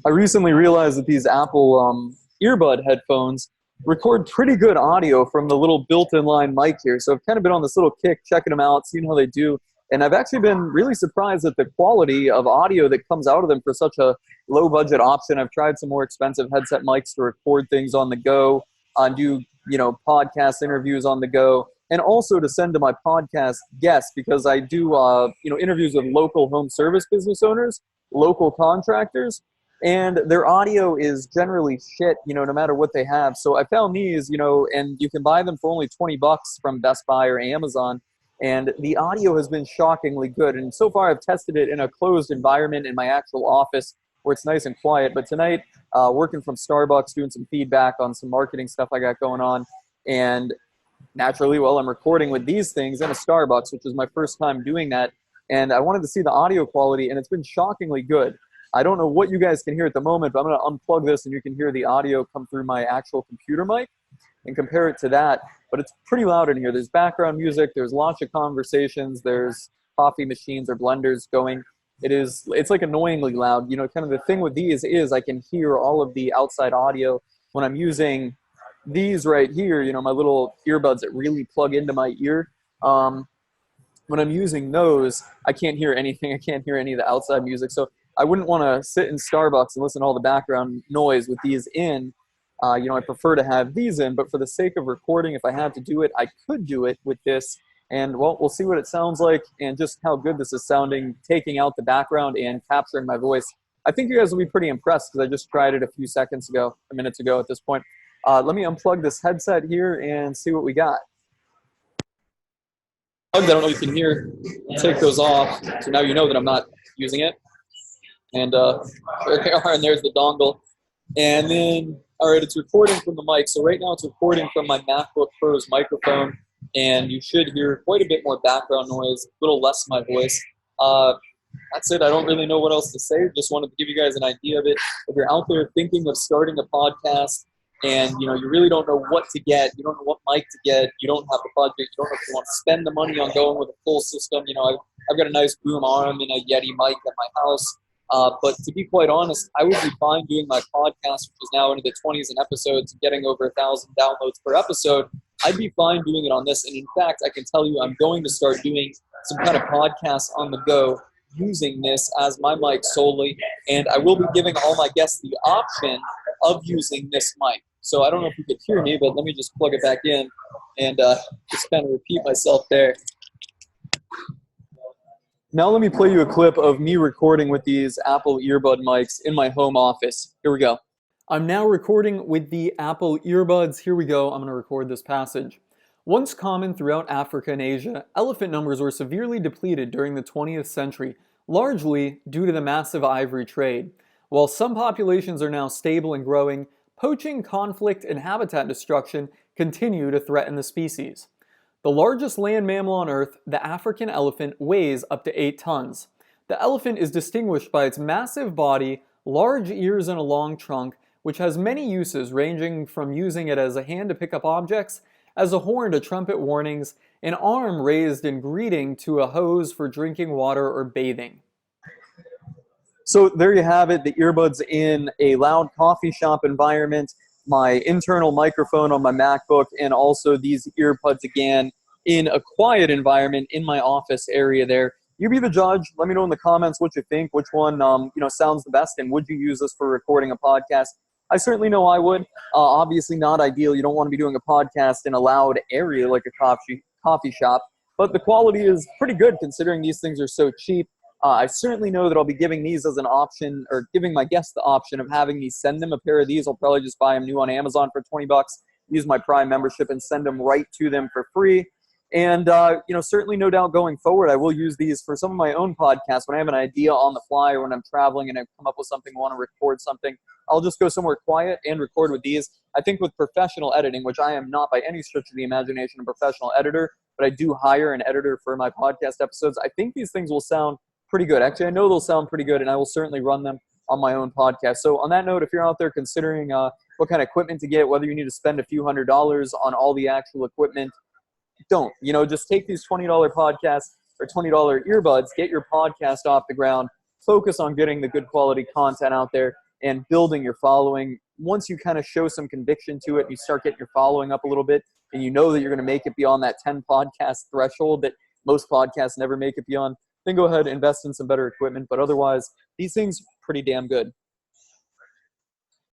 I recently realized that these Apple earbud headphones record pretty good audio from the little built-in line mic here. So I've kind of been on this little kick, checking them out, seeing how they do. And I've actually been really surprised at the quality of audio that comes out of them for such a low-budget option. I've tried some more expensive headset mics to record things on the go, do podcast interviews on the go, and also to send to my podcast guests, because I do interviews with local home service business owners, local contractors, and their audio is generally shit, no matter what they have. So I found these, and you can buy them for only $20 from Best Buy or Amazon. And the audio has been shockingly good. And so far I've tested it in a closed environment in my actual office where it's nice and quiet. But tonight, working from Starbucks, doing some feedback on some marketing stuff I got going on. And naturally, I'm recording with these things in a Starbucks, which is my first time doing that. And I wanted to see the audio quality, and it's been shockingly good. I don't know what you guys can hear at the moment, but I'm going to unplug this and you can hear the audio come through my actual computer mic and compare it to that. But it's pretty loud in here. There's background music, there's lots of conversations, there's coffee machines or blenders going. It's like annoyingly loud. Kind of the thing with these is I can hear all of the outside audio when I'm using these right here, my little earbuds that really plug into my ear. When I'm using those, I can't hear anything. I can't hear any of the outside music. So I wouldn't want to sit in Starbucks and listen to all the background noise with these in. I prefer to have these in, but for the sake of recording, if I had to do it, I could do it with this. And, we'll see what it sounds like and just how good this is sounding, taking out the background and capturing my voice. I think you guys will be pretty impressed because I just tried it a minutes ago at this point. Let me unplug this headset here and see what we got. I don't know if you can hear. I'll take those off, so now you know that I'm not using it. And there they are, and there's the dongle. And then, all right, it's recording from the mic. So right now it's recording from my MacBook Pro's microphone, and you should hear quite a bit more background noise, a little less of my voice. That's it. I don't really know what else to say. Just wanted to give you guys an idea of it. If you're out there thinking of starting a podcast, and you really don't know what to get, you don't know what mic to get, you don't have a budget, you don't know if you want to spend the money on going with a full system. I've got a nice boom arm and a Yeti mic at my house. But to be quite honest, I would be fine doing my podcast, which is now into the 20s in episodes, getting over 1,000 downloads per episode. I'd be fine doing it on this. And in fact, I can tell you I'm going to start doing some kind of podcast on the go using this as my mic solely. And I will be giving all my guests the option of using this mic. So I don't know if you could hear me, but let me just plug it back in and just kind of repeat myself there. Now let me play you a clip of me recording with these Apple earbud mics in my home office. Here we go. I'm now recording with the Apple earbuds. Here we go. I'm going to record this passage. Once common throughout Africa and Asia, elephant numbers were severely depleted during the 20th century, largely due to the massive ivory trade. While some populations are now stable and growing, poaching, conflict, and habitat destruction continue to threaten the species. The largest land mammal on Earth, the African elephant, weighs up to 8 tons. The elephant is distinguished by its massive body, large ears, and a long trunk, which has many uses ranging from using it as a hand to pick up objects, as a horn to trumpet warnings, an arm raised in greeting to a hose for drinking water or bathing. So there you have it, the earbuds in a loud coffee shop environment, my internal microphone on my MacBook, and also these earbuds again in a quiet environment in my office area there. You be the judge. Let me know in the comments what you think, which one sounds the best, and would you use this for recording a podcast? I certainly know I would. Obviously not ideal. You don't want to be doing a podcast in a loud area like a coffee shop, but the quality is pretty good considering these things are so cheap. I certainly know that I'll be giving these as an option, or giving my guests the option of having me send them a pair of these. I'll probably just buy them new on Amazon for $20, use my Prime membership, and send them right to them for free. And, certainly no doubt going forward, I will use these for some of my own podcasts. When I have an idea on the fly or when I'm traveling and I come up with something, want to record something, I'll just go somewhere quiet and record with these. I think with professional editing, which I am not by any stretch of the imagination a professional editor, but I do hire an editor for my podcast episodes, I think these things will sound pretty good. Actually, I know they'll sound pretty good, and I will certainly run them on my own podcast. So on that note, if you're out there considering what kind of equipment to get, whether you need to spend a few $100s on all the actual equipment, don't. Just take these $20 podcasts or $20 earbuds, get your podcast off the ground, focus on getting the good quality content out there, and building your following. Once you kind of show some conviction to it, you start getting your following up a little bit, and you know that you're going to make it beyond that 10 podcast threshold that most podcasts never make it beyond, then go ahead and invest in some better equipment. But otherwise, these things are pretty damn good.